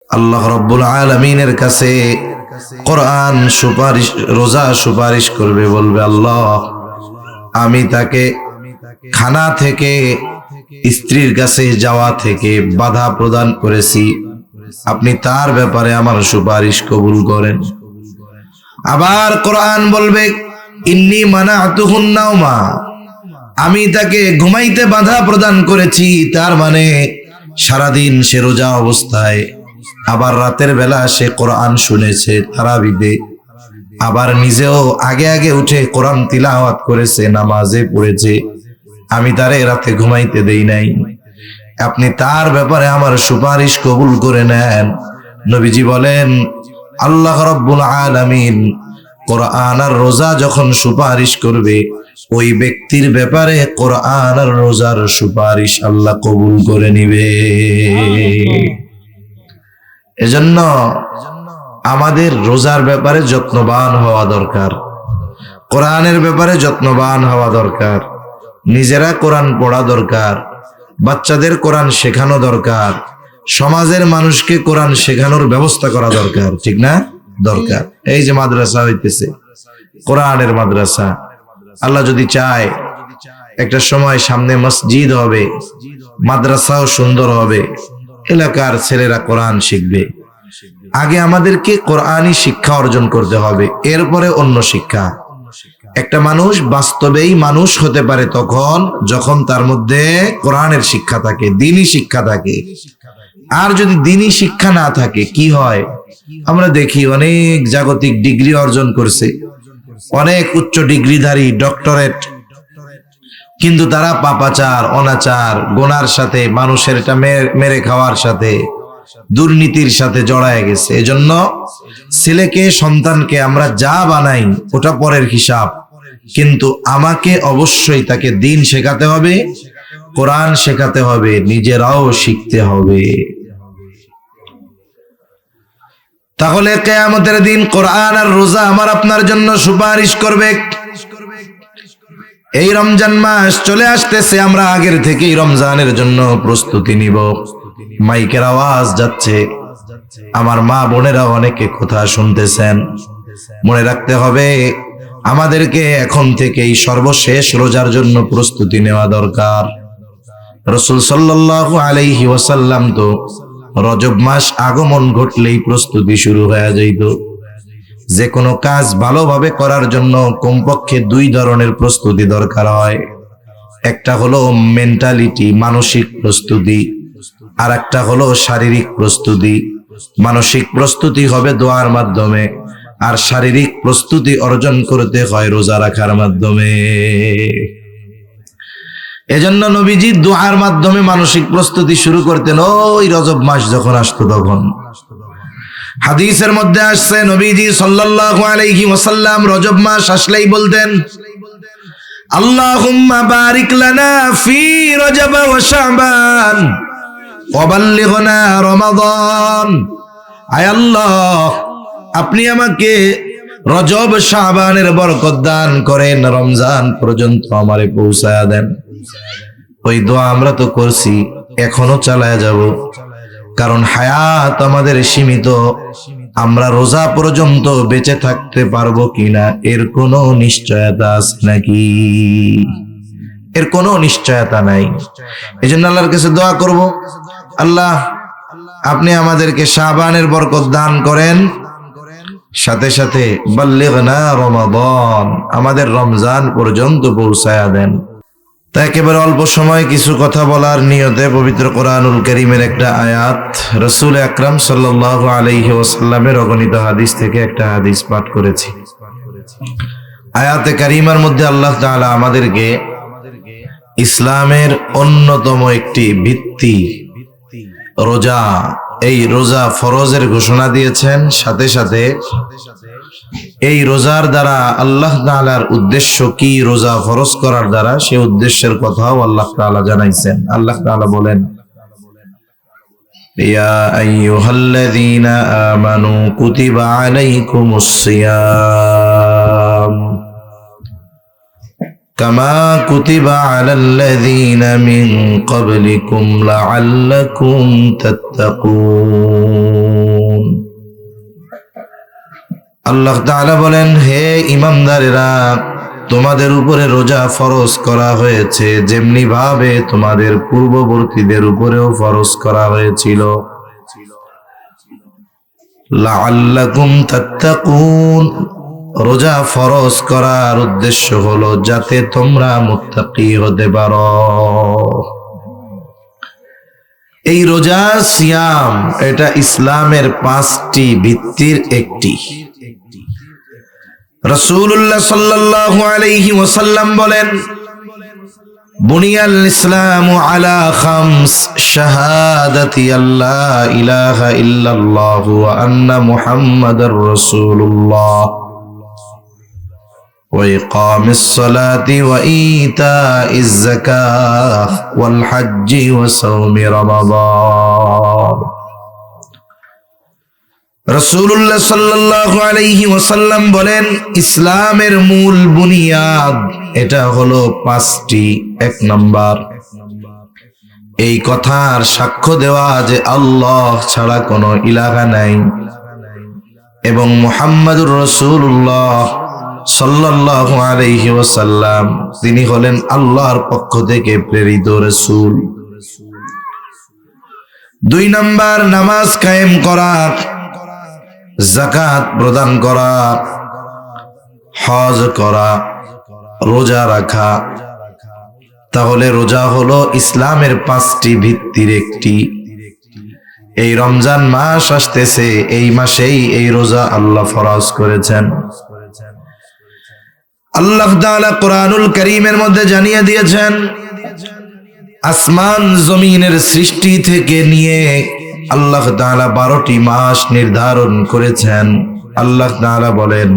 আল্লাহ রাব্বুল আলামিনের কাছে কোরআন সুপারিশ, রোজা সুপারিশ করবে, বলবে আল্লাহ আমি তাকে খানা থেকে, স্ত্রীর কাছে যাওয়া থেকে বাধা প্রদান করেছি, আপনি তার ব্যাপারে আমার সুপারিশ কবুল করেন। আবার কোরআন বলবে ইন্নী মানাতুহুন নাওমা, আমি তাকে ঘুমাইতে বাধা প্রদান করেছি, তার মানে সারাদিন সে রোজা অবস্থায়, আবার রাতের বেলা সে কোরআন শুনেছে তারাবিতে, আবার নিজেও আগে আগে উঠে কোরআন তিলাওয়াত করেছে, নামাজে পড়েছে, আমি তারে রাতে ঘুমাইতে দেই নাই, আপনি তার ব্যাপারে আমার সুপারিশ কবুল করে নেন। নবীজি বলেন আল্লাহ রাব্বুল আলামিন কোরআন আর রোজা যখন সুপারিশ করবে, ওই ব্যক্তির ব্যাপারে কোরআন আর রোজার সুপারিশ আল্লাহ কবুল করে নিবে। এজন্য আমাদের রোজার ব্যাপারে যত্নবান হওয়া দরকার, কোরআনের ব্যাপারে যত্নবান হওয়া দরকার, নিজেরা কোরআন পড়া দরকার, বাচ্চাদের কোরআন শেখানো দরকার, সমাজের মানুষকে কোরআন শেখানোর ব্যবস্থা করা দরকার, ঠিক না? দরকার। এই যে মাদ্রাসা হইতেছে, কোরআনের মাদ্রাসা, আল্লাহ যদি চায় একটা সময় সামনে মসজিদ হবে, মাদ্রাসাও সুন্দর হবে, এলাকার ছেলেরা কোরআন শিখবে। আগে আমাদেরকে কোরআনই শিক্ষা অর্জন করতে হবে, এরপরে অন্য শিক্ষা। একটা মানুষ বাস্তবেই মানুষ হতে পারে তখন যখন তার মধ্যে কোরআনের শিক্ষা থাকে, দ্বীনি শিক্ষা থাকে। আর যদি দ্বীনি শিক্ষা না থাকে কি হয়? আমরা দেখি অনেক জাগতিক ডিগ্রি অর্জন করছে, অনেক উচ্চ ডিগ্রিধারী, ডক্টরেট, কিন্তু তারা পাপাচার, অনাচার, গুনার সাথে, মানুষের এটা মেরে খাওয়ার সাথে, দুর্নীতির সাথে জড়ায় গেছে। এজন্য ছেলেকে, সন্তানকে আমরা যা বানাই ওটা পরের হিসাব, কিন্তু আমাকে অবশ্যই তাকে দ্বীন শেখাতে হবে, কোরআন শেখাতে হবে, নিজেরাও শিখতে হবে। তাহলে কিয়ামতের দিন কোরআন আর রোজা আমার আপনার জন্য সুপারিশ করবে। এই রমজান মাস চলে আসতেছে, আমরা আগের থেকেই রমজানের জন্য প্রস্তুতি নিব। মাইকের আওয়াজ যাচ্ছে, আমার মা বোনেরা অনেকে কথা শুনতেছেন। মনে রাখতে হবে আমাদেরকে এখন থেকেই সর্বশেষ রোজার জন্য প্রস্তুতি নেওয়া দরকার। রাসূল সাল্লাল্লাহু আলাইহি ওয়াসাল্লাম তো রজব মাস আগমন ঘটলেই প্রস্তুতি শুরু হয়ে যাইত। যে কোনো কাজ ভালোভাবে করার জন্য কমপক্ষে দুই ধরনের প্রস্তুতি দরকার হয়। একটা হলো মেন্টালিটি, মানসিক প্রস্তুতি, আর একটা হলো শারীরিক প্রস্তুতি। মানসিক প্রস্তুতি হবে দোয়ার মাধ্যমে, আর শারীরিক প্রস্তুতি অর্জন করতে হয় রোজা রাখার মাধ্যমে। এজন্য নবীজি দোয়ার মাধ্যমে মানসিক প্রস্তুতি শুরু করতেন ওই রজব মাস যখন আসতো তখন। হাদিসের মধ্যে আসছে নবীজি সাল্লাল্লাহু আলাইহি ওয়াসাল্লাম রজব মাস আসলেই বলতেন আল্লাহুম্মা বারিক লানা ফি রজব ওয়া শাবান ওয়া বাল্লিগনা রমাদান। আয় আল্লাহ, আপনি আমাকে রজব শাবানের বরকত দান করেন, রমজান পর্যন্ত আমারে পৌঁছায়া দেন। ওই দোয়া আমরা তো করছি, এখনো চালায়া যাব, কারণ হায়াত আমাদের সীমিত। আমরা রোজা পর্যন্ত বেঁচে থাকতে পারবো কিনা এর কোনো নিশ্চয়তা আছে নাকি? এর কোনো নিশ্চয়তা নাই। এই জন্য আল্লাহর কাছে দোয়া করব, আল্লাহ আপনি আমাদেরকে শাবানের বরকত দান করেন, সাথে সাথে বাল্লিগনা রমাদান, আমাদের রমজান পর্যন্ত পৌঁছায়া দেন। তা একেবারে অল্প সময় কিছু কথা বলার নিয়তে পবিত্র কোরআনুল কারীমের একটা আয়াত, রাসূল আকরাম সাল্লাল্লাহু আলাইহি ওয়াসাল্লামের অগণিত হাদিস থেকে একটা হাদিস পাঠ করেছি। আয়াতে কারীমার মধ্যে আল্লাহ তাআলা আমাদেরকে ইসলামের অন্যতম একটি ভিত্তি রোজা, এই রোজা ফরজের ঘোষণা দিয়েছেন। সাথে সাথে এই রোজার দ্বারা আল্লাহ তাআলার উদ্দেশ্য কি, রোজা ফরজ করার দ্বারা সে উদ্দেশ্যের কথাও আল্লাহ তাআলা জানাইছেন। আল্লাহ তাআলা বলেন ইয়া আইয়ুহাল্লাযীনা আমানু কুতিবা আলাইকুমুস সিয়াম কামা কুতিবা আলাল্লাযীনা মিন ক্বাবলিকুম লাআল্লাকুম তাত্তাকুন। আল্লাহ তাআলা বলেন, হে ঈমানদারেরা, তোমাদের উপরে রোজা ফরজ করা হয়েছে যেমনি ভাবে তোমাদের পূর্ববর্তীদের উপরেও ফরজ করা হয়েছিল। লাআল্লাকুম তাত্তাকুন, রোজা ফরজ করার উদ্দেশ্য হলো যাতে তোমরা মুত্তাকি হতে পারো। এই রোজা সিয়াম এটা ইসলামের 5টি ভিত্তির একটি। রাসূলুল্লাহ সাল্লাল্লাহু আলাইহি ওয়াসাল্লাম বলেন, বুনিয়াল ইসলামু আলা খামস, শাহাদাতি আল্লা ইলাহা ইল্লাল্লাহ ওয়া আন্না মুহাম্মাদার রাসূলুল্লাহ ওয়া ইকামিস সালাতি ওয়া ইতাইজ যাকাহ ওয়াল হজ্জি ওয়া সাওমি রমাদান। রাসূলুল্লাহ সাল্লাল্লাহু আলাইহি ওয়াসাল্লাম বলেন, ইসলামের মূল বুনিয়াদ এটা হলো 5টি। 1 নাম্বার, এই কথার সাক্ষ্য দেওয়া যে আল্লাহ ছাড়া কোনো ইলাহা নাই এবং মুহাম্মাদুর রাসূলুল্লাহ সাল্লাল্লাহু আলাইহি ওয়াসাল্লাম তিনি হলেন আল্লাহর পক্ষ থেকে প্রেরিত রাসূল। 2 নাম্বার, নামাজ কায়েম করা, যাকাত প্রদান করা, হজ করা, রোজা রাখা। তাহলে রোজা হলো ইসলামের 5টি ভিত্তির একটি। এই রমজান মাস আসতেছে, এই মাসেই এই রোজা আল্লাহ ফরজ করেছেন। আল্লাহ তাআলা কোরআনুল কারীমের মধ্যে জানিয়ে দিয়েছেন, আসমান জমিনের সৃষ্টি থেকে নিয়ে আল্লাহ তাআলা 12টি মাস নির্ধারণ করেছেন। আল্লাহ তাআলা বলেন,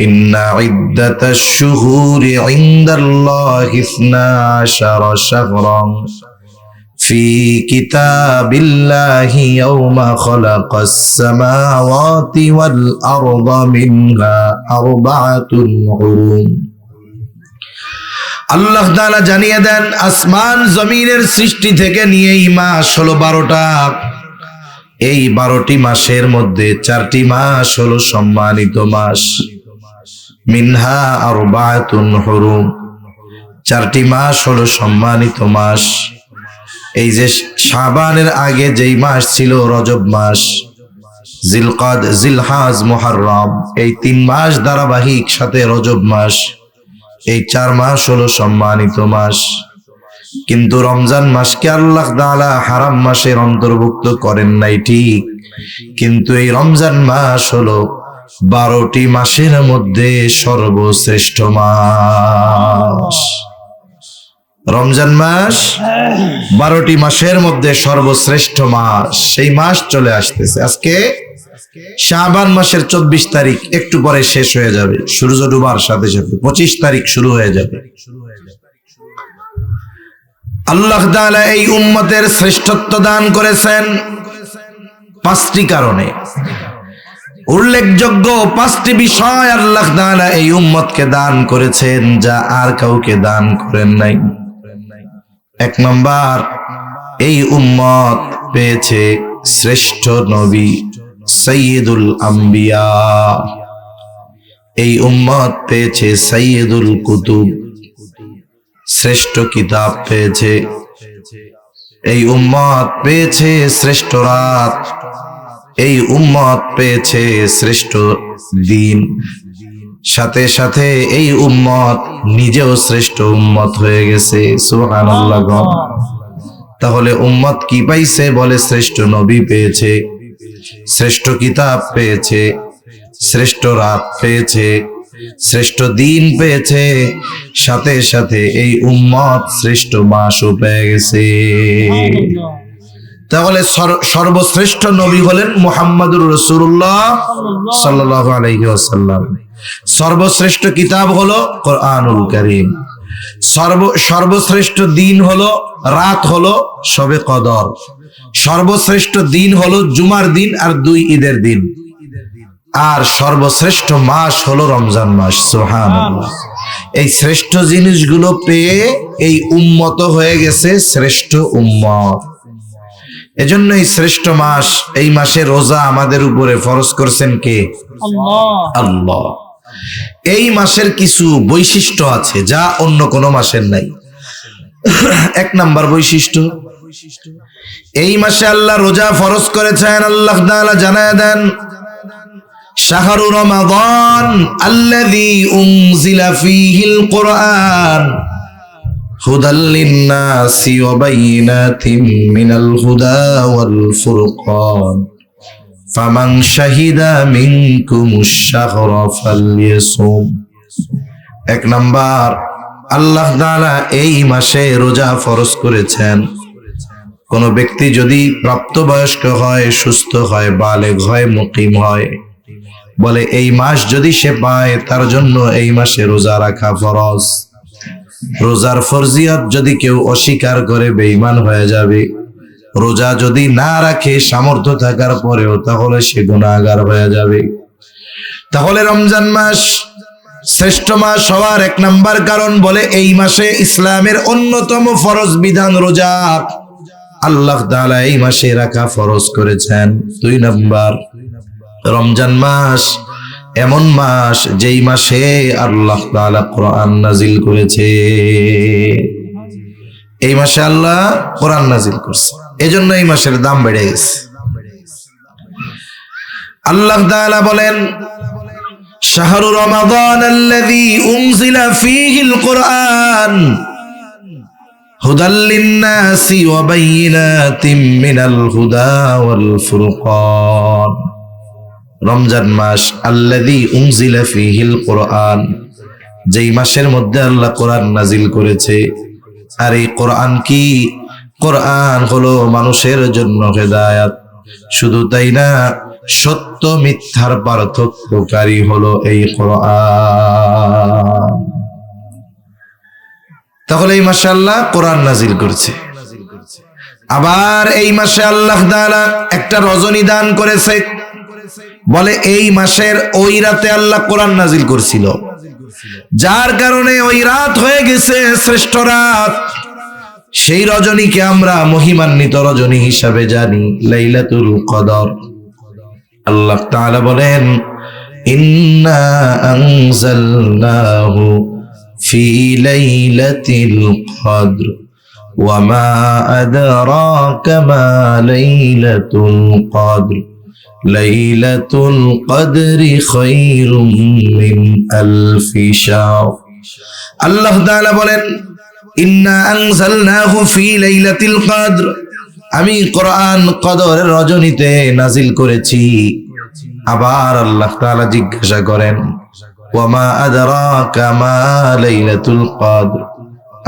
ইন্না ইদ্দাতাশ শুহুরি ইনদাল্লাহি 12 শাহরান ফি কিতাবিল্লাহি ইয়াওমা খালাকাস সামাওয়াতি ওয়াল আরদা মিনহা আরবাআতুন হুরুম। আল্লাহ তাআলা জানিয়ে দেন, আসমান জমিনের সৃষ্টি থেকে নিয়ে এই মাস হলো 12টা। এই 12টি মাসের মধ্যে 4টি মাস হলো সম্মানিত মাস। মিনহা আরবাআতুন হুরুম, 4টি মাস হলো সম্মানিত মাস। এই যে শাবানের আগে যেই মাস ছিল রজব মাস, জিলকাদ, জিলহাজ, মুহররম, এই 3 মাস ধারাবাহিক সাথে রজব মাস, এই 4 মাস হলো সম্মানিত মাস। কিন্তু রমজান মাসকে আল্লাহ তাআলা হারাম মাসের অন্তর্ভুক্ত করেন নাই ঠিক, কিন্তু এই রমজান মাস হলো 12টি মাসের মধ্যে সর্বশ্রেষ্ঠ মাস। রমজান মাস 12টি মাসের মধ্যে সর্বশ্রেষ্ঠ মাস। সেই মাস চলে আসতেছে। আজকে শাবান মাসের 24 তারিখ, একটু পরে শেষ হয়ে যাবে, সূর্য ডুবার সাথে সাথে 25 তারিখ শুরু হয়ে যাবে। আল্লাহ তাআলা এই উম্মতের শ্রেষ্ঠত্ব দান করেছেন 5টি কারণে। উল্লেখযোগ্য 5টি বিষয় আল্লাহ তাআলা এই উম্মতকে দান করেছেন যা আর কাউকে দান করেন নাই। 1 নাম্বার, এই উম্মত পেয়েছে শ্রেষ্ঠ নবী সাইয়্যিদুল আম্বিয়া। এই উম্মত পেয়েছে সাইয়্যিদুল কুতুব, শ্রেষ্ঠ কিতাব পেয়েছে। এই উম্মত পেয়েছে শ্রেষ্ঠ রাত। এই উম্মত পেয়েছে শ্রেষ্ঠ দিন। সাথে সাথে এই উম্মত নিজেও শ্রেষ্ঠ উম্মত হয়ে গেছে। সুবহানাল্লাহ। তাহলে উম্মত কি পাইছে? বলে শ্রেষ্ঠ নবী পেয়েছে, শ্রেষ্ঠ কিতাব পেয়েছে, শ্রেষ্ঠ রাত পেয়েছে, শ্রেষ্ঠ দিন পেয়েছে, সাথে সাথে এই উম্মত শ্রেষ্ঠ মাসও পেয়ে গেছে। তাহলে সর্বশ্রেষ্ঠ নবী হলেন মুহাম্মাদুর রাসূলুল্লাহ সাল্লাল্লাহু আলাইহি ওয়াসাল্লাম। সর্বশ্রেষ্ঠ কিতাব হলো কোরআনুল কারীম। সর্বশ্রেষ্ঠ দিন হলো, রাত হলো শবে কদর। সর্বশ্রেষ্ঠ দিন হলো জুমার দিন আর 2 ঈদের দিন। আর সর্বশ্রেষ্ঠ মাস হলো রমজান মাস। সুবহানাল্লাহ। এই শ্রেষ্ঠ জিনিসগুলো পেয়ে এই উম্মত হয়ে গেছে শ্রেষ্ঠ উম্মত। এজন্য এই শ্রেষ্ঠ মাস, এই মাসে রোজা আমাদের উপরে ফরজ করছেন কে? আল্লাহ। এই মাসের কিছু বৈশিষ্ট্য আছে যা অন্য কোনো মাসের নাই। এক নাম্বার বৈশিষ্ট্য, এই মাসে আল্লাহ রোজা ফরজ করেছেন। আল্লাহ তাআলা জানায় দেন, শাহরু রমাদান আল্লাযী উনজিলা ফীহিল কুরআন হুদাল লিন-নাসি ওয়া বাইয়িনাতিন মিনাল হুদা ওয়াল ফুরকান ফামান শাহিদা মিনকুমুশ শাহরা ফালইয়াসুম। এক নাম্বার, আল্লাহ তাআলা এই মাসে রোজা ফরজ করেছেন। কোন ব্যক্তি যদি প্রাপ্তবয়স্ক হয়, সুস্থ হয়, বালেগ হয়, মুকিম হয়, বলে এই মাস যদি সে পায় তার জন্য এই মাসে রোজা রাখা ফরজ। রোজার ফরজিয়ত যদি কেউ অস্বীকার করে বেঈমান হয়ে যাবে। রোজা যদি না রাখে সামর্থ্য থাকার পরেও, তাহলে সে গুনাহগার হয়ে যাবে। তাহলে রমজান মাস শ্রেষ্ঠ মাস হওয়ার এক নাম্বার কারণ, বলে এই মাসে ইসলামের অন্যতম ফরজ বিধান রোজা আল্লাহ তাআলা এই মাসে রাখা ফরজ করেছেন। দুই নাম্বার, রমজান মাস এমন মাস যেই মাসে আল্লাহ তাআলা কোরআন নাজিল করেছে। এই মাসে আল্লাহ কোরআন নাজিল করছে, এজন্য এই মাসের দাম বেড়ে গেছে। আল্লাহ তাআলা বলেন, শাহরু রমাদান আল্লাযী উনজিলা ফীহিল কুরআন হুদাল লিন-নাসি ওয়া বাইয়িনাতিন মিনাল হুদা ওয়াল ফুরকান। রমজান মাস আল্লাযী উনজিলা ফীহিল কুরআন, যেই মাসের মধ্যে আল্লাহ কোরআন নাজিল করেছে। আর এই কোরআন কি? কোরআন হলো মানুষের জন্য হেদায়েত। শুধু তাই না, সত্য মিথ্যার পার্থক্যকারী হলো এই কোরআন। তাহলে এই মাসে আল্লাহ কোরআন নাজিল করছে। আবার এই মাসে আল্লাহ তাআলা একটা রজনী দান করেছে, বলে এই মাসের ওই রাতে আল্লাহ কোরআন নাজিল করছিল, যার কারণে ওই রাত হয়ে গেছে শ্রেষ্ঠ রাত। সেই রজনীকে আমরা মহিমান্বিত রজনী হিসাবে জানি, লাইলাতুল কদর। আল্লাহ তাআলা বলেন, ইন্না আনজালনাহু ফি লাইলাতিল কদর ওয়া মা আদরাকা মা লাইলাতুল কদর লাইলাতুল কদরি খায়রুম মিন আলফি শাহর। আল্লাহ তাআলা বলেন, ইন্না আনজালনাহু ফি লাইলাতিল কদর, আমি কোরআন কদরের রজনীতে নাজিল করেছি। আবার আল্লাহ তাআলা জিজ্ঞাসা করেন, ওয়া মা আদরাকা মা লাইলাতুল কদর,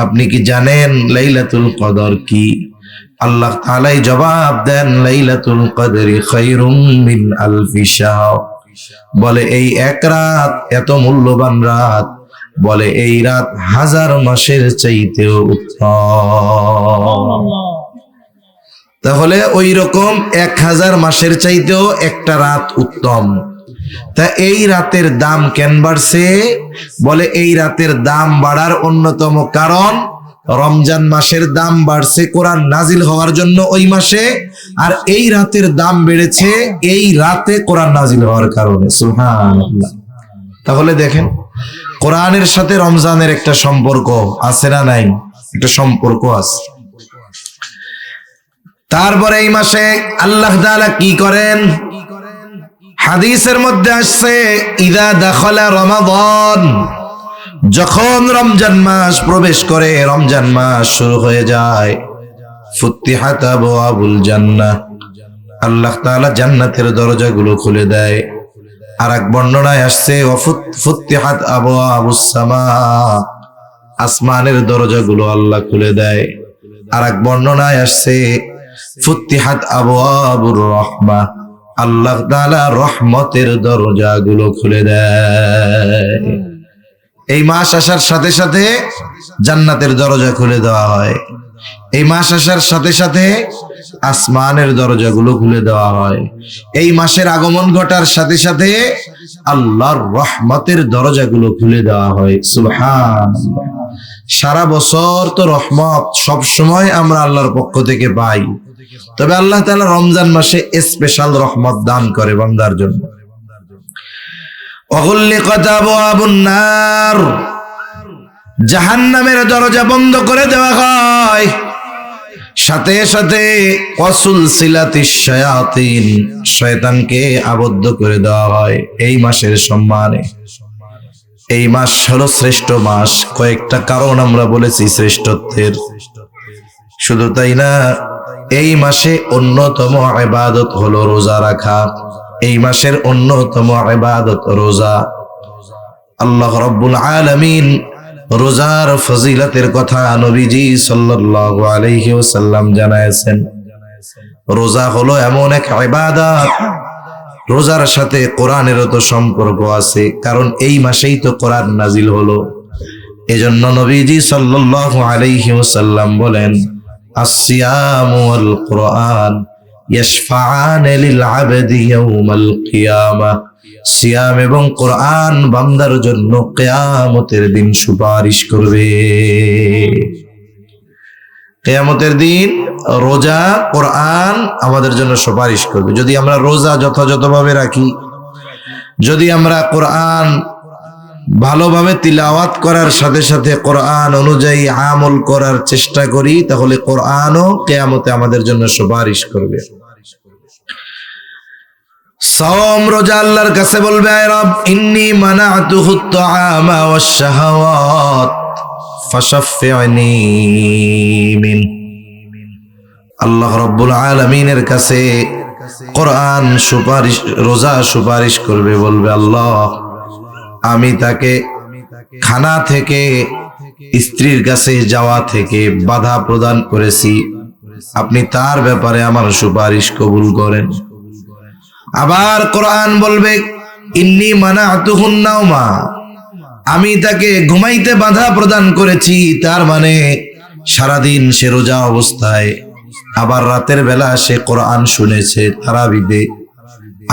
আপনি কি জানেন লাইলাতুল কদর কি? আল্লাহ তাআলাই জবাব দেন, লাইলাতুল কদরি খায়রুম মিন আলফি শাহর। বলে এই এক রাত এত মূল্যবান রাত, বলে এই রাত 1000 মাসের চাইতেও উত্তম। তাহলে ওই রকম 1000 মাসের চাইতেও একটা রাত উত্তম। তা এই রাতের দাম কেন বাড়ছে? বলে এই রাতের দাম বাড়ার অন্যতম কারণ, রমজান মাসের দাম বাড়ছে কোরআন নাজিল হওয়ার জন্য ওই মাসে, আর এই রাতের দাম বেড়েছে এই রাতে কোরআন নাজিল হওয়ার কারণে। সুবহানাল্লাহ। তাহলে দেখেন, কোরআনের সাথে রমজানের একটা সম্পর্ক আছে না নাই? একটা সম্পর্ক আছে। তারপরে এই মাসে আল্লাহ তাআলা কি করেন? হাদিসের মধ্যে আসছে, ইদা দাখালা রমাদান, যখন রমজান মাস প্রবেশ করে, রমজান মাস শুরু হয়ে যায়, ফুতিহাত আবওয়াবুল জান্নাহ, আল্লাহ তাআলা জান্নাতের দরজাগুলো খুলে দেয়। আর এক বর্ণনায় আসছে, ফুতিহাত আবওয়াবুস সামা, আসমানের দরজাগুলো আল্লাহ খুলে দেয়। আর এক বর্ণনায় আসছে, ফুতিহাত আবওয়াবুর রাহমাহ, আল্লাহ তাআলা রহমতের দরজাগুলো খুলে দেয়। এই মাস আসার সাথে সাথে জান্নাতের দরজা খুলে দেওয়া হয়। এই মাস আসার সাথে সাথে আসমানের দরজাগুলো খুলে দেওয়া হয়। এই মাসের আগমন ঘটার সাথে সাথে আল্লাহর রহমতের দরজাগুলো খুলে দেওয়া হয়। সুবহানাল্লাহ। সারা বছর তো রহমত সব সময় আমরা আল্লাহর পক্ষ থেকে পাই, তবে আল্লাহ তাআলা রমজান মাসে স্পেশাল রহমত দান করে বান্দার জন্য। ওয়াগুল্লিকাত আবওয়াবুন নার, জাহান্নামের দরজা বন্ধ করে দেওয়া হয়, সাথে সাথে ওয়াসুলসিলাতিশ শায়াতিন, শয়তানকে আবদ্ধ করে দেওয়া হয় এই মাসের সম্মানে। এই মাস হলো শ্রেষ্ঠ মাস, কয়েকটা কারণ আমরা বলেছি শ্রেষ্ঠত্বের। শুধু তাই না, এই মাসে অন্যতম ইবাদত হলো রোজা রাখা। এই মাসের অন্যতম ইবাদত রোজা। আল্লাহ রাব্বুল আলামিন রোজার ফজিলতের কথা নবীজি সাল্লাল্লাহু আলাইহি ওয়াসাল্লাম জানায়েছেন। রোজা হলো এমন এক ইবাদত, রোজার সাথে কোরআনেরও তো সম্পর্ক আছে, কারণ এই মাসেই তো কোরআন নাজিল হলো। এজন্য নবীজি সাল্লাল্লাহু আলাইহি ওয়াসাল্লাম বলেন, আসসিয়ামু ওয়াল কুরআন ইয়াশফাআন লিল আবদি ইয়াউমাল কিয়ামাহ। সিয়াম এবং কোরআন বান্দার জন্য কিয়ামতের দিন সুপারিশ করবে। কিয়ামতের দিন রোজা, কোরআন আমাদের জন্য সুপারিশ করবে। যদি আমরা রোজা যথাযথভাবে রাখি, যদি আমরা কোরআন ভালোভাবে তিলাওয়াত করার সাথে সাথে কোরআন অনুযায়ী আমল করার চেষ্টা করি, তাহলে কোরআনও কিয়ামতে আমাদের জন্য সুপারিশ করবে। সাওম রোজা আল্লাহর কাছে বলবে, আয় রব, ইন্নী মানাতুহুত তাআমা ওয়াশ শাহাওয়াত ফাশাফি'নি মিন। আল্লাহ রাব্বুল আলামিনের কাছে কোরআন সুপারিশ, রোজা সুপারিশ করবে, বলবে, আল্লাহ, আমি তাকে খানা থেকে, স্ত্রীর কাছে যাওয়া থেকে বাধা প্রদান করেছি, আপনি তার ব্যাপারে আমার সুপারিশ কবুল করেন। আবার কোরআন বলবে, ইন্নী মানাতুহুন নাওমা, আমি তাকে ঘুমাইতে বাধা প্রদান করেছি, তার মানে সারাদিন সে রোজা অবস্থায়, আবার রাতের বেলা সে কোরআন শুনেছে তারাবিতে,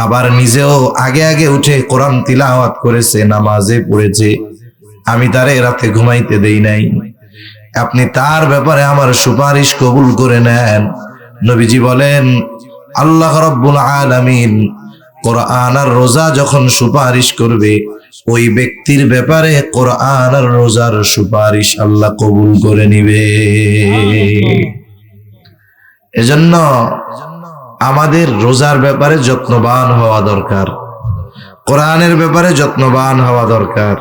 আবার নিজেও আগে আগে উঠে কোরআন তিলাওয়াত করেছে, নামাজে পড়েছে, আমি তারে রাতে ঘুমাইতে দেই নাই, আপনি তার ব্যাপারে আমার সুপারিশ কবুল করে নেন। নবীজি বলেন, আল্লাহ রাব্বুল আলামিন কোরআন আর রোজা যখন সুপারিশ করবে, ওই ব্যক্তির ব্যাপারে কোরআন আর রোজার সুপারিশ আল্লাহ কবুল করে নিবে। এজন্য আমাদের রোজার ব্যাপারে যত্নবান হওয়া দরকার, কোরআনের ব্যাপারে যত্নবান হওয়া দরকার,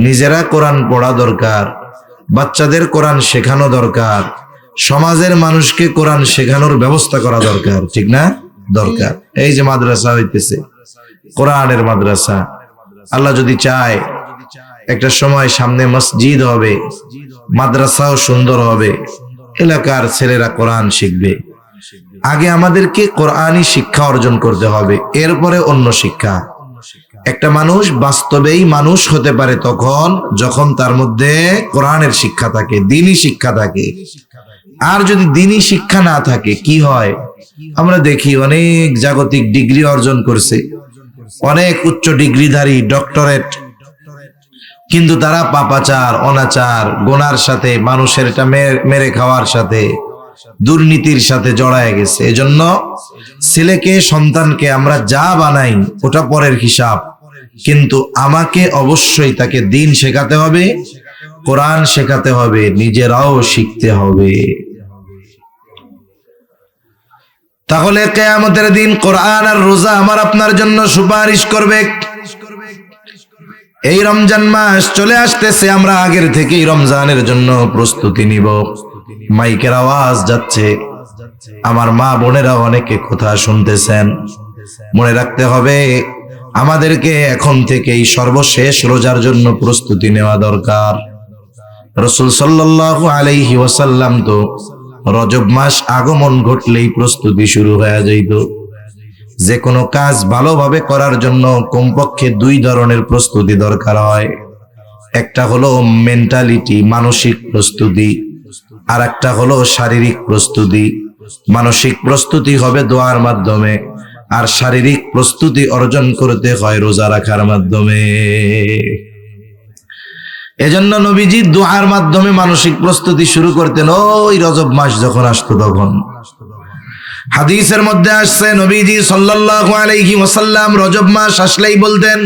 নিজেরা কোরআন পড়া দরকার, বাচ্চাদের কোরআন শেখানো দরকার, সমাজের মানুষকে কোরআন শেখানোর ব্যবস্থা করা দরকার, ঠিক না? দরকার। এই যে মাদ্রাসা হইতেছে, কোরআনের মাদ্রাসা, আল্লাহ যদি চায় একটা সময় সামনে মসজিদ হবে, মাদ্রাসাও সুন্দর হবে, এলাকার ছেলেরা কোরআন শিখবে। আগে আমাদেরকে কোরআনই শিক্ষা অর্জন করতে হবে, এরপরে অন্য শিক্ষা। একটা মানুষ বাস্তবেই মানুষ হতে পারে তখন যখন তার মধ্যে কোরআনের শিক্ষা থাকে, দ্বীনি শিক্ষা থাকে। আর যদি দ্বীনি শিক্ষা না থাকে, কি হয়? আমরা দেখি অনেক জাগতিক ডিগ্রি অর্জন করছে, অনেক উচ্চ ডিগ্রিধারী, ডক্টরেট, কিন্তু তারা পাপাচার, অনাচার, গুনার সাথে, মানুষের এটা মেরে খাওয়ার সাথে, দুর্নীতির সাথে জড়ায় গেছে। এজন্য ছেলেকে, সন্তানকে আমরা যা বানাই ওটা পরের হিসাব, কিন্তু আমাকে অবশ্যই তাকে দ্বীন শেখাতে হবে, কোরআন শেখাতে হবে, নিজেরাও শিখতে হবে। তাহলে কিয়ামতের দিন কোরআন আর রোজা আমার আপনার জন্য সুপারিশ করবে। এই রমজান মাস চলে আসতেছে, আমরা আগের থেকেই রমজানের জন্য প্রস্তুতি নিব। মাইকের আওয়াজ যাচ্ছে, আমার মা বোনেরা অনেকে কথা শুনতেছেন। মনে রাখতে হবে, আমাদেরকে এখন থেকেই সর্বশেষ রোজার জন্য প্রস্তুতি নেওয়া দরকার। রাসূল সাল্লাল্লাহু আলাইহি ওয়াসাল্লাম তো রজব মাস আগমন ঘটলেই প্রস্তুতি শুরু হয়ে যাইত। যে কোনো কাজ ভালোভাবে করার জন্য কমপক্ষে দুই ধরনের প্রস্তুতি দরকার হয়। একটা হলো মেন্টালিটি, মানসিক প্রস্তুতি, আর একটা হলো শারীরিক প্রস্তুতি। মানসিক প্রস্তুতি হবে দোয়ার মাধ্যমে, আর শারীরিক প্রস্তুতি অর্জন করতে হয় রোজা রাখার মাধ্যমে। এজন্য নবীজি দোয়ার মাধ্যমে মানসিক প্রস্তুতি শুরু করতেন ওই রজব মাস যখন আসতো তখন। হাদিসের মধ্যে আসছে নবীজি সাল্লাল্লাহু আলাইহি ওয়াসাল্লাম রজব মাস আসলেই বলতেন,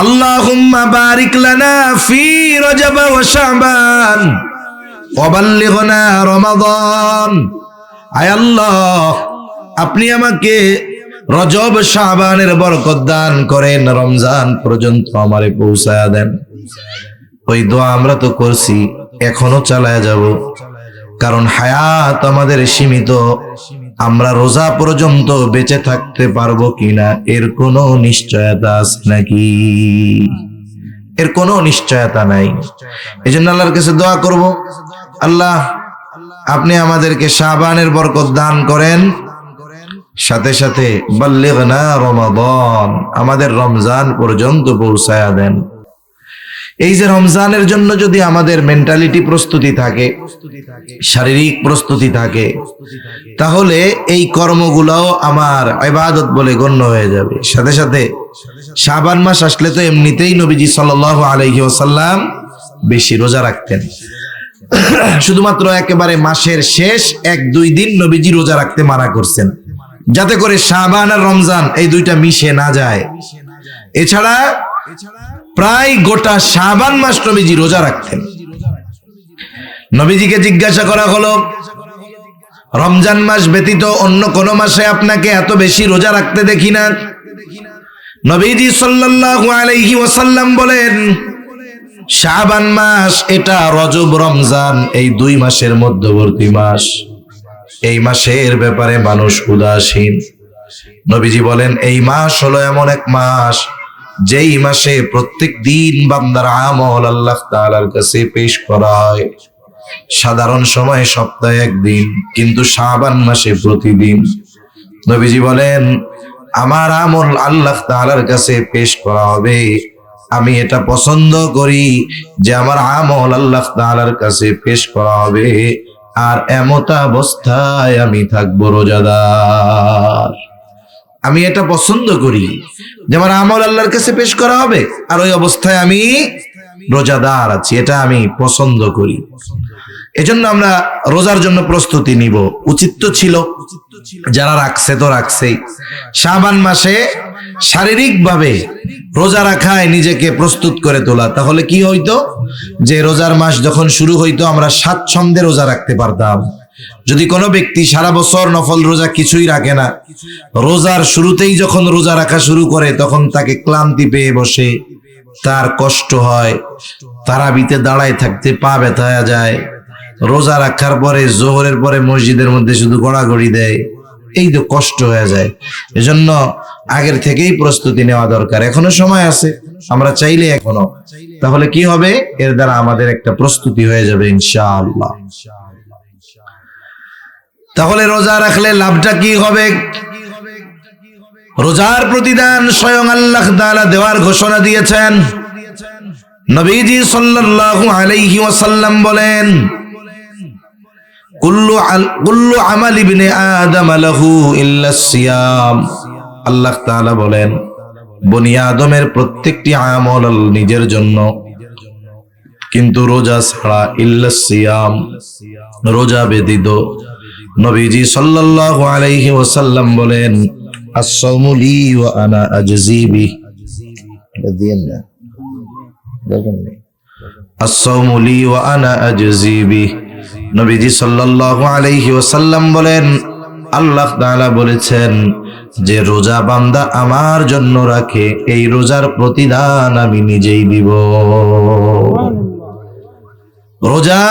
আল্লাহুম্মা বারিক লানা ফি রজব ওয়া শাবান ওয়া বাল্লিগনা রমাদান। আয় আল্লাহ, আপনি আমাকে রজব শাবানের বরকত দান করেন, রমজান পর্যন্ত আমারে পৌঁছায়া দেন। ওই দোয়া আমরা তো করছি, এখনো চালায়া যাব, কারণ হায়াত আমাদের সীমিত। আমরা রোজা পর্যন্ত বেঁচে থাকতে পারবো কিনা এর কোনো নিশ্চয়তা আছে নাকি? এর কোনো নিশ্চয়তা নাই। এই জন্য আল্লাহর কাছে দোয়া করব, আল্লাহ আপনি আমাদেরকে শাবানের বরকত দান করেন, সাথে সাথে বাল্লিগনা রমাদান, আমাদের রমজান পর্যন্ত পৌঁছায়া দেন। এই যে রমজানের জন্য যদি আমাদের মেন্টালিটি প্রস্তুতি থাকে, শারীরিক প্রস্তুতি থাকে, তাহলে এই কর্মগুলোও আমার ইবাদত বলে গণ্য হয়ে যাবে। সাথে সাথে শাবান মাস আসলে তো এমনিতেই নবীজি সাল্লাল্লাহু আলাইহি ওয়াসাল্লাম বেশি রোজা রাখতেন। শুধুমাত্র একেবারে মাসের শেষ 1-2 দিন নবীজি রোজা রাখতে মানা করছেন, যাতে করে শাবান আর রমজান এই দুইটা মিশে না যায়। এছাড়া প্রায় গোটা শাবান মাস নবীজি রোজা রাখতেন। নবীজিকে জিজ্ঞাসা করা হলো, রমজান মাস ব্যতীত অন্য কোন মাসে আপনাকে এত বেশি রোজা রাখতে দেখি না। নবীজি সাল্লাল্লাহু আলাইহি ওয়াসাল্লাম বলেন, শাবান মাস এটা রজব রমজান এই 2 মাসের মধ্যবর্তী মাস। এই মাসের ব্যাপারে মানুষ উদাসীন। নবীজি বলেন, এই মাস হলো এমন এক মাস যেই মাসে প্রত্যেক দিন বান্দার আমল আল্লাহ তাআলার কাছে পেশ করা হয়। সাধারণ সময় সপ্তাহে 1 দিন, কিন্তু শাবান মাসে প্রতিদিন। নবীজি বলেন, আমার আমল আল্লাহ তাআলার কাছে পেশ করা হবে। আমি এটা পছন্দ করি যে আমার আমল আল্লাহ তাআলার কাছে পেশ করা হবে, আর এমত অবস্থায় আমি থাকবো রোজাদার। আমি এটা পছন্দ করি যে আমার আমল আল্লাহর কাছে পেশ করা হবে, আর ওই অবস্থায় আমি রোজাদার আছি, এটা আমি পছন্দ করি। এজন্য আমরা রোজার জন্য প্রস্তুতি নিব। উচিত তো ছিল, যারা রাখছে তো রাখছেই, শাবান মাসে শারীরিক ভাবে রোজা রাখায় নিজেকে প্রস্তুত করে তোলা। তাহলে কি হইতো, যে রোজার মাস যখন শুরু হইতো আমরা স্বাচ্ছন্দ্যে রোজা রাখতে পারতাম। যদি কোনো ব্যক্তি সারা বছর নফল রোজা কিছুই রাখে না, রোজার শুরুতেই যখন রোজা রাখা শুরু করে তখন তাকে ক্লান্তি পেয়ে বসে, তার কষ্ট হয়, তারাবিতে দাঁড়ায় থাকতে পা ব্যথা যায়, রোজা রাখার পরে জোহরের পরে মসজিদের মধ্যে শুধু গড়াগড়ি দেয়, এই তো কষ্ট হয়ে যায়। এজন্য আগের থেকেই প্রস্তুতি নেওয়া দরকার। এখনো সময় আছে, আমরা চাইলে এখনো, তাহলে কি হবে, এর দ্বারা আমাদের একটা প্রস্তুতি হয়ে যাবে ইনশাআল্লাহ। তাহলে রোজা রাখলে লাভটা কি হবে? রোজার প্রতিদান স্বয়ং আল্লাহ তাআলা দেওয়ার ঘোষণা দিয়েছেন। নবীজি সাল্লাল্লাহু আলাইহি ওয়াসাল্লাম বলেন, কুল্লু আমাল ইবনে আদম লাহু ইল্লা সিয়াম। আল্লাহ তাআলা বলেন, বনি আদমের প্রত্যেকটি আমল নিজের জন্য, কিন্তু রোজা ছাড়া, ইল্লা সিয়াম, রোজা ব্যতীত। নবীজি সাল্লাল্লাহু আলাইহি ওয়াসাল্লাম বলেন, আস-সাওমু লি ওয়া আনা আজজি বিহি। আস-সাওমু লি ওয়া আনা আজজি বিহি। নবীজি সাল্লাল্লাহু আলাইহি ওয়াসাল্লাম বলেন, আল্লাহ তাআলা বলেছেন যে রোজা বান্দা আমার জন্য রাখে, এই রোজার প্রতিদান আমি নিজেই দিব। রোজা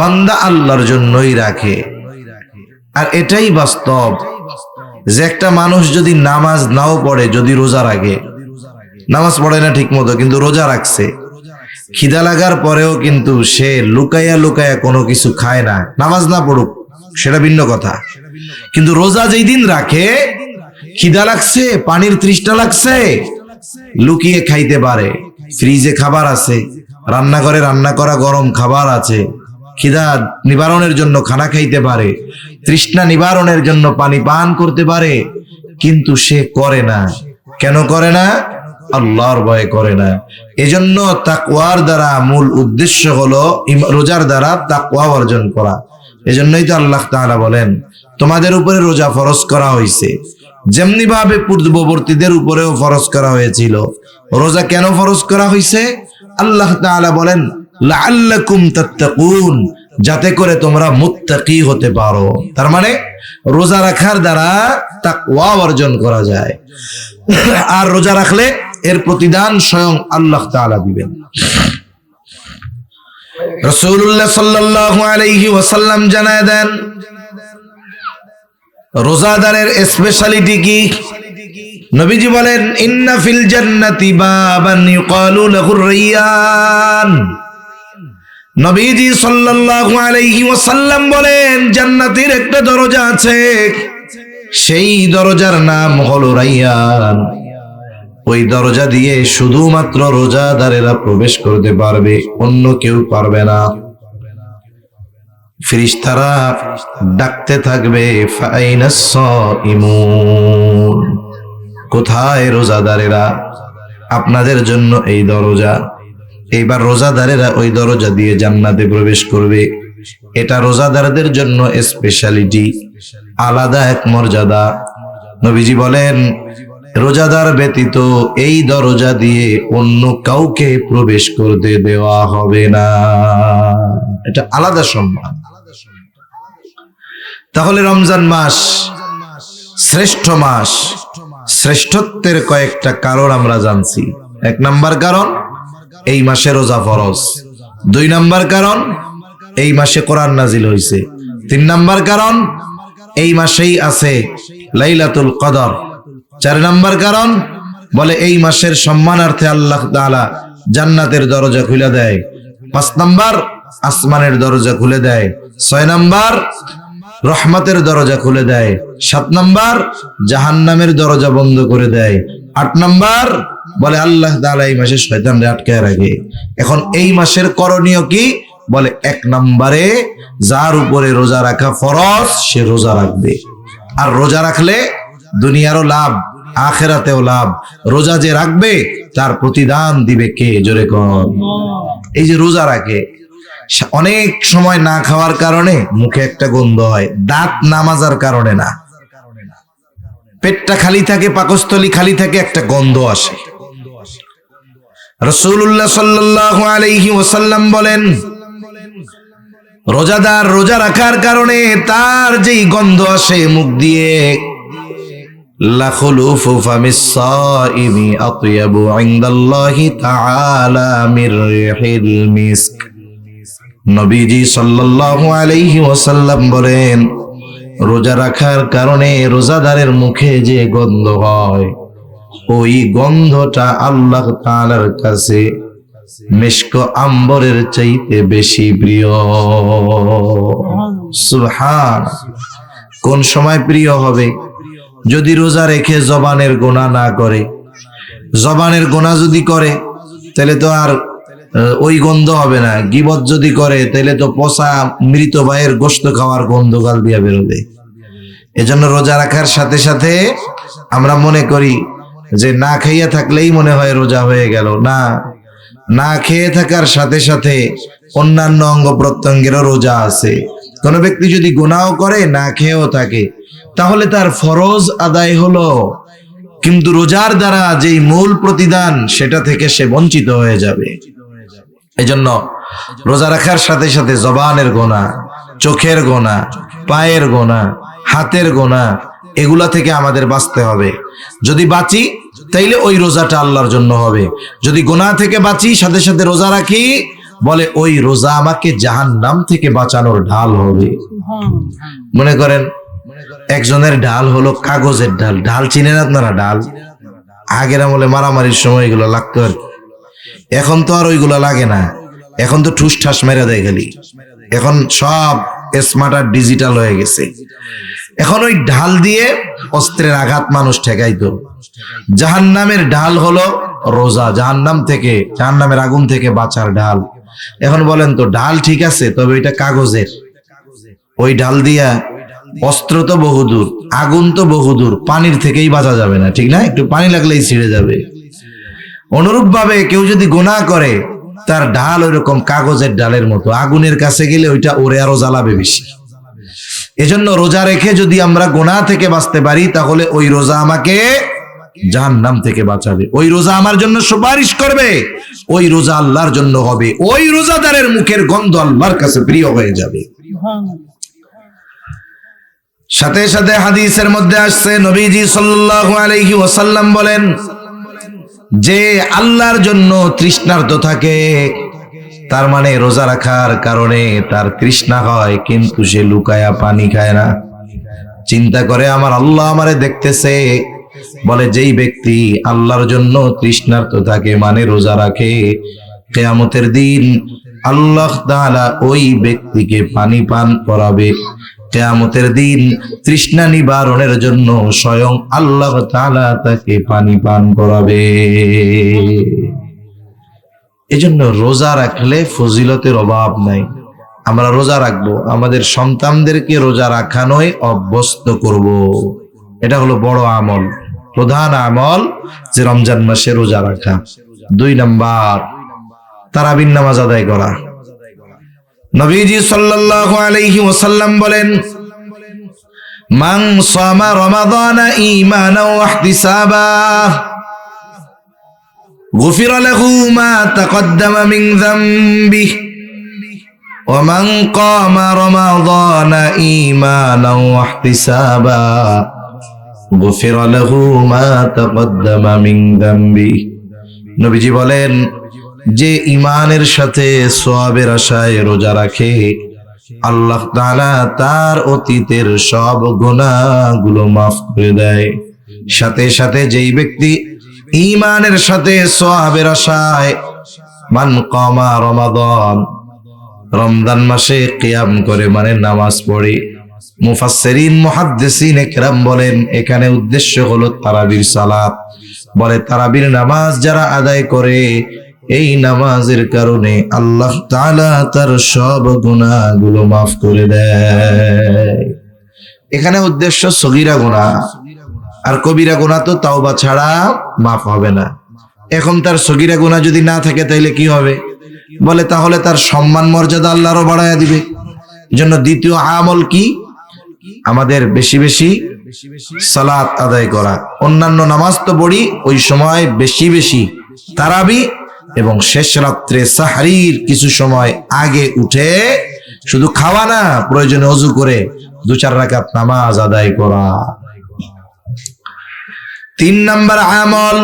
বান্দা আল্লাহর জন্যই রাখে। আর এটাই বাস্তব যে একটা মানুষ যদি নামাজ নাও পড়ে, যদি রোজা রাখে, নামাজ পড়ে না ঠিক মতো কিন্তু রোজা রাখছে, খিদা লাগার পরেও কিন্তু সে লুকাইয়া লুকাইয়া কোনো কিছু খায় না, নামাজ না পড়ুক সেটা ভিন্ন কথা, কিন্তু রোজা যেই দিন রাখে, খিদা লাগছে, পানির তৃষ্ণা লাগছে, লুকিয়ে খাইতে পারে। ফ্রিজে খাবার আছে, রান্নাঘরে রান্না করা গরম খাবার আছে, খিদা নিবারণের জন্য খানা খাইতে পারে, তৃষ্ণা নিবারণের জন্য পানি পান করতে পারে, কিন্তু সে করে না। কেন করে না? আল্লাহর ভয়ে করে না। এজন্য তাকওয়ার দ্বারা মূল উদ্দেশ্য হলো রোজার দ্বারা তাকওয়া অর্জন করা। এজন্যই তো আল্লাহ তাআলা বলেন তোমাদের উপরে রোজা ফরজ করা হয়েছে, যেমনি ভাবে পূর্ববর্তীদের উপরেও ফরজ করা হয়েছিল। রোজা কেন ফরজ করা হয়েছে? আল্লাহ তাআলা বলেন লাআল্লাকুম তাত্তাকুন, যাতে করে তোমরা মুত্তাকি হতে পারো। তার মানে রোজা রাখার দ্বারা তাকওয়া অর্জন করা যায়, আর রোজা রাখলে এর প্রতিদান স্বয়ং আল্লাহ তাআলা দিবেন। রাসূলুল্লাহ সাল্লাল্লাহু আলাইহি ওয়াসাল্লাম জানায় দেন রোজাদারের স্পেশালিটি কি? নবীজি বলেন ইন্না ফিল জান্নাতি বাবান ইউকালু লাহু রায়্যান। নবীজি সাল্লাল্লাহু আলাইহি ওয়াসাল্লাম বলেন জান্নাতের একটা দরজা আছে, সেই দরজার নাম হলো রায়্যান। ওই দরজা দিয়ে শুধুমাত্র রোজাদারেরা প্রবেশ করতে পারবে, অন্য কেউ পারবে না। ফেরেশতারা ডাকতে থাকবে ফাইনাস সাইমুন, কোথায় রোজাদারেরা? আপনাদের জন্য এই দরজা। এইবার রোজাদারেরা ওই দরজা দিয়ে জান্নাতে প্রবেশ করবে। এটা রোজাদারদের জন্য স্পেশালিটি, আলাদা এক মর্যাদা। নবীজি বলেন রোজাদার ব্যতীত এই দরজা দিয়ে অন্য কাউকে প্রবেশ করতে দেওয়া হবে না। এটা আলাদা সম্মান। তাহলে রমজান মাস শ্রেষ্ঠ মাস। শ্রেষ্ঠত্বের কয়েকটা কারণ আমরা জানছি। 1 নাম্বার কারণ, এই মাসে রোজা ফরজ। 2 নাম্বার কারণ, এই মাসে কোরআন নাজিল হয়েছে। 3 নাম্বার কারণ, এই মাসেই আছে লাইলাতুল কদর। 4 নাম্বার কারণ, বলে এই মাসের সম্মানার্থে আল্লাহ তাআলা জান্নাতের দরজা খুলে দেয়। 5 নাম্বার, আসমানের দরজা খুলে দেয়। 6 নাম্বার, রহমতের দরজা খুলে দেয়। 7 নাম্বার, জাহান্নামের দরজা বন্ধ করে দেয়। 8 নাম্বার, বলে আল্লাহ তাআলা এই মাসে শয়তানকে আটকায় রাখে। এখন এই মাসের করণীয় কি? বলে 1 নম্বরে যার উপরে রোজা রাখা ফরজ সে রোজা রাখবে। আর রোজা রাখলে দুনিয়ারও লাভ, আখিরাতেও লাভ। রোজা যে রাখবে তার প্রতিদান দিবে কে? জোরে কোন। এই যে রোজা রাখে, অনেক সময় না খাওয়ার কারণে মুখে একটা গন্ধ হয়, দাঁত না মাজার কারণে না, পেটটা খালি থাকে, পাকস্থলী খালি থাকে, একটা গন্ধ আসে। রাসূলুল্লাহ সাল্লাল্লাহু আলাইহি ওয়াসাল্লাম বলেন রোজাদার রোজা রাখার কারণে তার যেই গন্ধ আসে মুখ দিয়ে, লা খুলুফু ফামিস সাইমি আতয়াবু ইনদাল্লাহি তাআলা মির রিহিল মিস্ক। নবীজি সাল্লাল্লাহু আলাইহি ওয়াসাল্লাম বলেন রোজা রাখার কারণে রোজাদারের মুখে যে গন্ধ হয়, ওই গন্ধটা আল্লাহ তাআলার কাছে মিশক আম্বরের চাইতে বেশি প্রিয়। সুবহান। কোন সময় প্রিয় হবে? যদি রোজা রেখে জবানের গুনাহ না করে। জবানের গুনাহ যদি করে তাহলে তো আর ওই গন্ধ হবে না। গীবত যদি করে তাহলে তো পচা মৃত ভাইয়ের গোশত খাওয়ার গন্ধ গাল দিয়া বেরোবে। এজন্য রোজা রাখার সাথে সাথে আমরা মনে করি যে না খাইয়া থাকলেই মনে হয় রোজা হয়ে গেল। না, না খেয়ে থাকার সাথে সাথে অন্যান্য অঙ্গ প্রত্যঙ্গেরও রোজা আছে। কোন ব্যক্তি যদি গুনাহ করে না খেয়েও থাকে তাহলে তার ফরজ আদায় হলো, কিন্তু রোজার দ্বারা যেই মূল প্রতিদান সেটা থেকে সে বঞ্চিত হয়ে যাবে। এজন্য রোজা রাখার সাথে সাথে জবানের গোনা, চোখের গোনা, পায়ের গোনা, হাতের গোনা, এগুলা থেকে আমাদের বাঁচতে হবে। যদি বাঁচি তাইলে ওই রোজাটা আল্লাহর জন্য হবে। যদি গুনাহ থেকে বাঁচি সাথে সাথে রোজা রাখি, বলে ওই রোজা আমাকে জাহান্নাম থেকে বাঁচানোর ঢাল হবে। মনে করেন একজনের ঢাল হলো কাগজের ঢাল। ঢাল চিনেন আপনারা? ঢাল আগের আমলে মারামারির সময় এগুলো লাগতো আর কি। এখন তো আর ওইগুলো লাগে না, এখন তো ঠুস ঠাস মেরে দেয় খালি। এখন সব স্মার্ট আর ডিজিটাল হয়ে গেছে। এখন ওই ঢাল দিয়ে অস্ত্রের আঘাত মানুষ ঠেকাইতো। জাহান্নামের ঢাল হলো রোজা, জাহান্নামের আগুন থেকে বাঁচার ঢাল। এখন বলেন তো ঢাল ঠিক আছে, তবে ওইটা কাগজের। ওই ঢাল দিয়া অস্ত্র তো বহুদূর, আগুন তো বহুদূর, পানির থেকেই বাঁচা যাবে না, ঠিক না? একটু পানি লাগলেই ছিঁড়ে যাবে। অনুরূপ ভাবে কেউ যদি গুনাহ করে তার ঢাল ওইরকম কাগজের ঢালের মতো, আগুনের কাছে গেলে ওইটা ওরে আরো জ্বালাবে বেশি। এজন্য রোজা রেখে যদি আমরা গুনাহ থেকে বাঁচতে পারি তাহলে ওই রোজা আমাকে জাহান্নাম থেকে বাঁচাবে, ওই রোজা আমার জন্য সুপারিশ করবে, ওই রোজা আল্লাহর জন্য হবে, ওই রোজাদারের মুখের গন্ধ আল্লাহর কাছে প্রিয় হয়ে যাবে। সাথে সাথে হাদিসের মধ্যে আসছে নবীজি সাল্লাল্লাহু আলাইহি ওয়াসাল্লাম বলেন, যে আল্লাহর জন্য তৃষ্ণার্ত থাকে, তার মানে রোজা রাখার কারণে তার তৃষ্ণা হয় কিন্তু সে লুকায়া পানি খায় না, চিন্তা করে আমার আল্লাহ আমারে দেখতেছে। বলে যেই ব্যক্তি আল্লাহর জন্য তৃষ্ণার্ত থাকে মানে রোজা রাখে, কিয়ামতের দিন আল্লাহ তাআলা ওই ব্যক্তিকে পানি পান করাবে। কিয়ামতের দিন তৃষ্ণা নিবারণের জন্য স্বয়ং আল্লাহ তাআলা তাকে পানি পান করাবে। এজন্য রোজা রাখলে ফজিলতের অভাব নাই। আমরা রোজা রাখবো, আমাদের সন্তানদেরকে রোজা রাখানোয় অভ্যস্ত করব। এটা হলো বড় আমল, প্রধান আমল, যে রমজান মাসে রোজা রাখা। 2 নাম্বার, তারাবির নামাজ আদায় করা। নবীজি সাল্লাল্লাহু আলাইহি ওয়াসাল্লাম বলেন, মান সামা রমাদানা ঈমানান ওয়া ইহতিসাবা গুফিরা লাহু মা তাকদ্দামা মিন যামবিহি ওয়া মান কামা রমাদানা ঈমানান ওয়া ইহতিসাবা গুফিরা লাহু মা তাকদ্দামা মিন যামবিহি। নবীজি বলেন, যে ঈমানের সাথে সওয়াবের আশায় রোজা রাখে, আল্লাহ তাআলা তার অতীতের সব গুনাহগুলো মাফ করে দেয়। সাথে সাথে যেই ব্যক্তি ঈমানের সাথে সওয়াবের আশায় মান কামা রমাদান, রমজান মাসে কিয়াম করে মানে নামাজ পড়ে। মুফাসসিরিন মুহাদ্দিসিন ইকরাম বলেন, এখানে উদ্দেশ্য হলো তারাবির সালাত। বলে তারাবির নামাজ যারা আদায় করে, এই নামাজের কারণে আল্লাহ তাআলা তার সব গুনাহগুলো মাফ করে দেয়। এখানে উদ্দেশ্য সগীরা গুনাহ, আর কবিরা গুনাহ তো তাওবা ছাড়া মাফ হবে না। এখন তার সগীরা গুনাহ যদি না থাকে তাহলে কি হবে? বলে তাহলে তার সম্মান মর্যাদা আল্লাহ আরো বাড়ায়া দিবে। এজন্য দ্বিতীয় আমল কি? আমাদের বেশি বেশি সালাত আদায় করা। অন্যান্য নামাজ তো পড়ি, ওই সময় বেশি বেশি তারাবি এবং শেষ রাত্রে সাহরির কিছু সময় আগে উঠে শুধু খাওয়া না, প্রয়োজনে ওযু করে 2-4 রাকাত নামাজ আদায় করা। 3 নাম্বার আমল,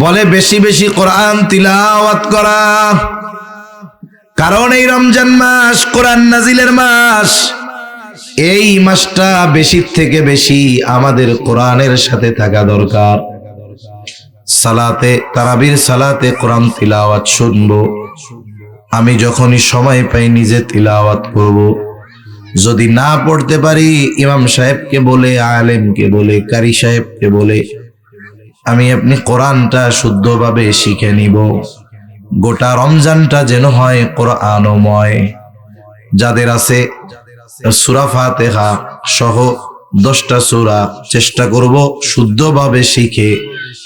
বলে বেশি বেশি কোরআন তিলাওয়াত করা। কারণ এই রমজান মাস কোরআন নাজিলের মাস। এই মাসটা বেশি থেকে বেশি আমাদের কোরআনের সাথে থাকা দরকার। সালাতে তারাবির সালাতে কোরআন তিলাওয়াত শুনবো। আমি যখনই সময় পাই নিজে তিলাওয়াত করব। যদি না পড়তে পারি ইমাম সাহেবকে বলে, আলেমকে বলে, কারি সাহেবকে বলে আমি আপনি কোরআনটা শুদ্ধভাবে শিখে নিব। গোটা রমজানটা যেন হয় কোরআনময়। যাদের আছে সূরা ফাতিহা সহ 10টা সূরা চেষ্টা করব শুদ্ধভাবে শিখে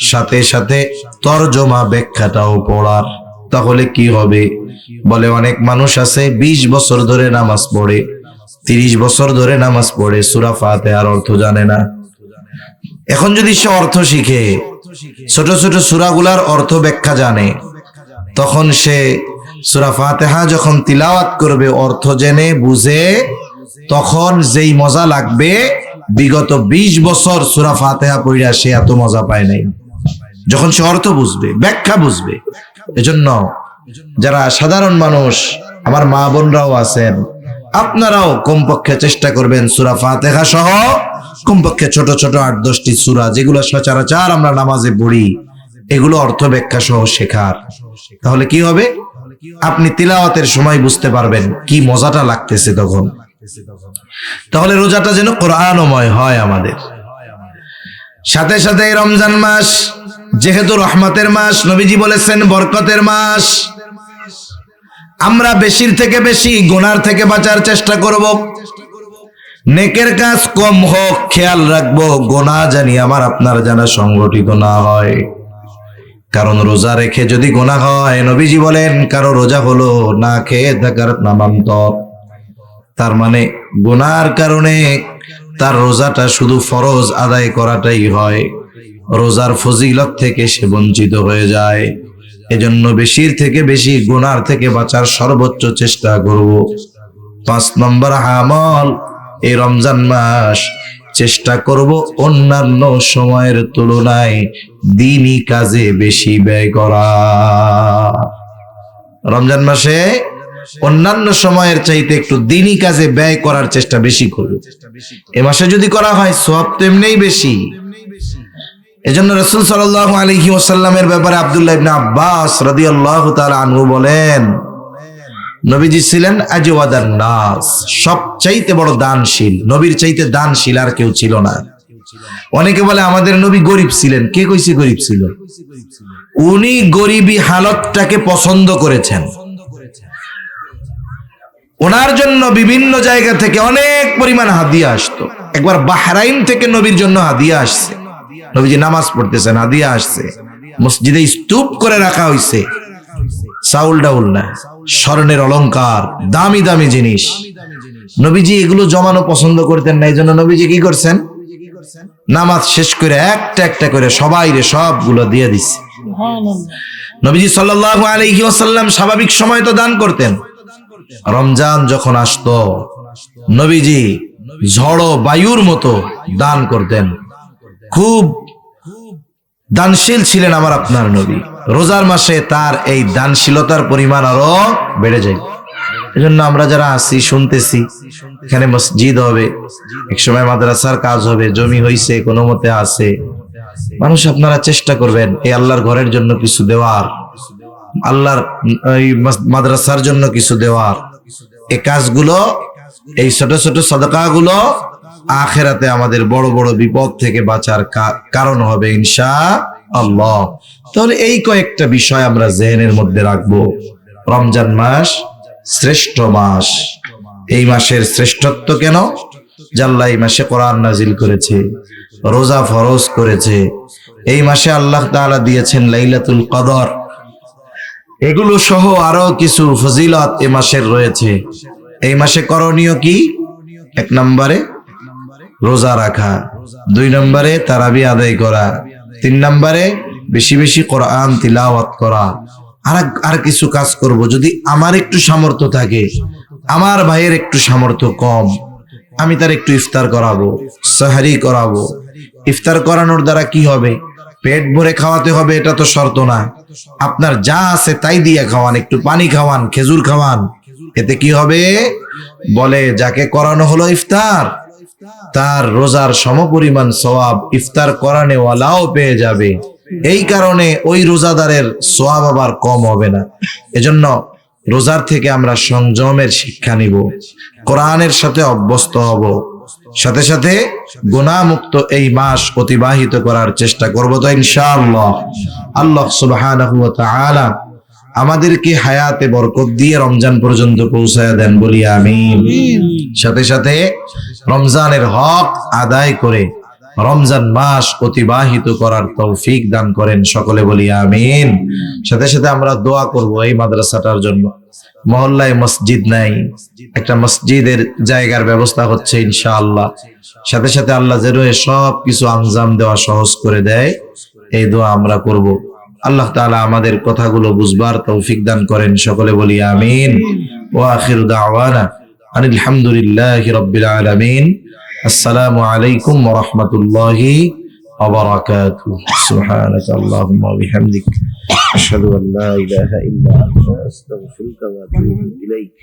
সাথে সাথে তরজমা ব্যাখ্যাটাও পড়ার। তাহলে কি হবে? বলে অনেক মানুষ আছে 20 বছর ধরে নামাজ পড়ে, 30 বছর ধরে নামাজ পড়ে, সূরা ফাতিহার অর্থ জানে না। এখন যদি সে অর্থ শিখে, ছোট ছোট সূরাগুলার অর্থ ব্যাখ্যা জানে, তখন সে সূরা ফাতিহা যখন তিলাওয়াত করবে অর্থ জেনে বুঝে, তখন যেই মজা লাগবে বিগত 20 বছর সূরা ফাতিহা পড়া সে এত মজা পায় নাই, যখন সে অর্থ বুঝবে, ব্যাখ্যা বুঝবে। এজন্য যারা সাধারণ মানুষ, আমার মা বোনরাও আছেন, আপনারাও কমপক্ষে চেষ্টা করবেন সূরা ফাতিহা সহ কমপক্ষে ছোট ছোট 8-10টি সূরা যেগুলো সচরাচর আমরা নামাজে পড়ি, এগুলো অর্থ ব্যাখ্যা সহ শেখার। তাহলে কি হবে? আপনি তিলাওয়াতের সময় বুঝতে পারবেন কি মজাটা লাগতেছে তখন। তাহলে রোজাটা যেন কোরআনময় হয় আমাদের। সাথে সাথে রমজান মাস যেহেতু রহমতের মাস, নবীজি বলেছেন বরকতের মাস। আমরা বেশির থেকে বেশি গুনার থেকে বাঁচার চেষ্টা করব। নেকের কাজ কম হোক খেয়াল রাখবো, গুনাহ জানি আমার আপনার জানা সংগঠিত না হয়। কারণ রোজা রেখে যদি গুনাহ হয়, নবীজি বলেন কারো রোজা হলো না খেয়ে থাকার নামান্তর। তার মানে গুনার কারণে তার রোজাটা শুধু ফরজ আদায় করাটাই হয়, রোজার ফজিলত থেকে সে বঞ্চিত হয়ে যায়। এজন্য বেশির থেকে বেশি গুনার থেকে বাঁচার সর্বোচ্চ চেষ্টা করব। 5 নম্বর আমল, এই রমজান মাস চেষ্টা করব অন্যান্য সময়ের তুলনায় দিনই কাজে বেশি ব্যয় করা। রমজান মাসে অন্যান্য সময়ের চাইতে একটু দিনই কাজে ব্যয় করার চেষ্টা বেশি করব। এ মাসে যদি করা হয় সওয়াব তো এমনিই বেশি। এজন্য রাসূল সাল্লাল্লাহু আলাইহি ওয়াসাল্লামের ব্যাপারে আব্দুল্লাহ ইবনে আব্বাস রাদিয়াল্লাহু তাআলা আনহু বলেন, নবীজি ছিলেন আজওয়াদান নাস, সবচাইতে বড় দানশীল। নবীর চাইতে দানশীল আর কেউ ছিল না। অনেকে বলে আমাদের নবী গরিব ছিলেন। কে কইছে গরিব ছিল? উনি গরিবী হালতটাকে পছন্দ করেছেন। ওনার জন্য বিভিন্ন জায়গা থেকে অনেক পরিমাণ হাদিয়া আসতো। একবার বাহরাইন থেকে নবীর জন্য হাদিয়া আসছে। নবীজি নামাজ পড়তেছেন, হাদিয়া আসছে। মসজিদে স্তূপ করে রাখা হইছে, চাউল ডাউল না, স্বর্ণের অলংকার, দামি দামি জিনিস। নবীজি এগুলো জমানো পছন্দ করতেন না। এই জন্য নবীজি কি করছেন? নামাজ শেষ করে একটা একটা করে সবাইরে সবগুলো দিয়ে দিচ্ছে। নবীজি সাল্লাল্লাহু আলাইহি ওয়াসাল্লাম স্বাভাবিক সময় তো দান করতেন। রমজান যখন আসতো নবীজি ঝড় বায়ুর মতো দান করতেন। খুব দানশীল ছিলেন আমার আপনার নবী। রোজার মাসে তার এই দানশীলতার পরিমাণ আরো বেড়ে যায়। এজন্য আমরা যারা আছি শুনতেছি, এখানে মসজিদ হবে, একসময় মাদ্রাসার কাজ হবে, জমি হইছে, কোনো মতে আছে। মানুষ আপনারা চেষ্টা করবেন এই আল্লাহর ঘরের জন্য কিছু দেওয়ার, আল্লাহর এই মাদ্রাসার জন্য কিছু দেওয়ার। এই কাজগুলো, এই ছোট ছোট সাদাকাগুলো আখিরাতে আমাদের বড় বড় বিপদ থেকে বাঁচার কারণ হবে ইনশাআল্লাহ। তাহলে এই কয়েকটা বিষয় আমরা জেহেনের মধ্যে রাখবো। রমজান মাস শ্রেষ্ঠ মাস। এই মাসের শ্রেষ্ঠত্ব কেন? আল্লাহ এই মাসে কোরআন নাজিল করেছে, রোজা ফরজ করেছে। এই মাসে আল্লাহ তাআলা দিয়েছেন লাইলাতুল কদর। এগুলো সহ আরো কিছু ফজিলত এই মাসের রয়েছে। এই মাসে করণীয় কি? 1 নম্বরে রোজা রাখা, 2 নম্বরে তারাবি আদায় করা, 3 নম্বরে বেশি বেশি কোরআন তিলাওয়াত করা। আর কিছু কাজ করব যদি আমার একটু সামর্থ্য থাকে। আমার ভাইয়ের একটু সামর্থ্য কম, আমি তার একটু ইফতার করাবো, সাহারি করাবো। ইফতার করানোর দ্বারা কি হবে? পেট ভরে খাওয়াতে হবে এটা তো শর্ত না। আপনার যা আছে তাই দিয়ে খাওয়ান, একটু পানি খাওয়ান, খেজুর খাওয়ান। এতে কি হবে? বলে যাকে করানো হলো ইফতার, তার রোজার সমপরিমাণ সওয়াব ইফতার করানেওয়ালাও পেয়ে যাবে। এই কারণে ওই রোজাদারের সওয়াব আবার কম হবে না। এজন্য রোজার থেকে আমরা সংযমের শিক্ষা নিব, কোরআনের সাথে অভ্যস্ত হব, সাথে সাথে গুনাহমুক্ত এই মাস অতিবাহিত করার চেষ্টা করব তো ইনশাআল্লাহ। আল্লাহ সুবহানাহু ওয়া তাআলা আমাদেরকে হায়াতে বরকত দিয়ে রমজান পর্যন্ত পৌঁছায় দেন, বলি আমিন। সাথে সাথে রমজানের হক আদায় করে রমজান মাস অতিবাহিত করার তৌফিক দান করেন, সকলে বলি আমিন। সাথে সাথে আমরা দোয়া করব এই মাদ্রাসাটার জন্য। মহল্লায় মসজিদ নাই, একটা মসজিদের জায়গার ব্যবস্থা হচ্ছে ইনশাআল্লাহ। সাথে সাথে আল্লাহ যেন সব কিছু আঞ্জাম দেওয়া সহজ করে দেয়, এই দোয়া আমরা করব। আল্লাহ তাআলা আমাদের কথাগুলো বুঝবার তৌফিক দান করেন, সকলে বলি আমিন। ওয়া আখিরু দাওয়ানা আনিল হামদুলিল্লাহি রাব্বিল আলামিন। আসসালামু আলাইকুম ওয়া রাহমাতুল্লাহি ওয়া বারাকাতুহু। সুবহানাকা আল্লাহুম্মা ওয়া বিহামদিক আশহাদু আল লা ইলাহা ইল্লা আনতা আস্তাগফিরুকা ওয়া আতুবু ইলাইক।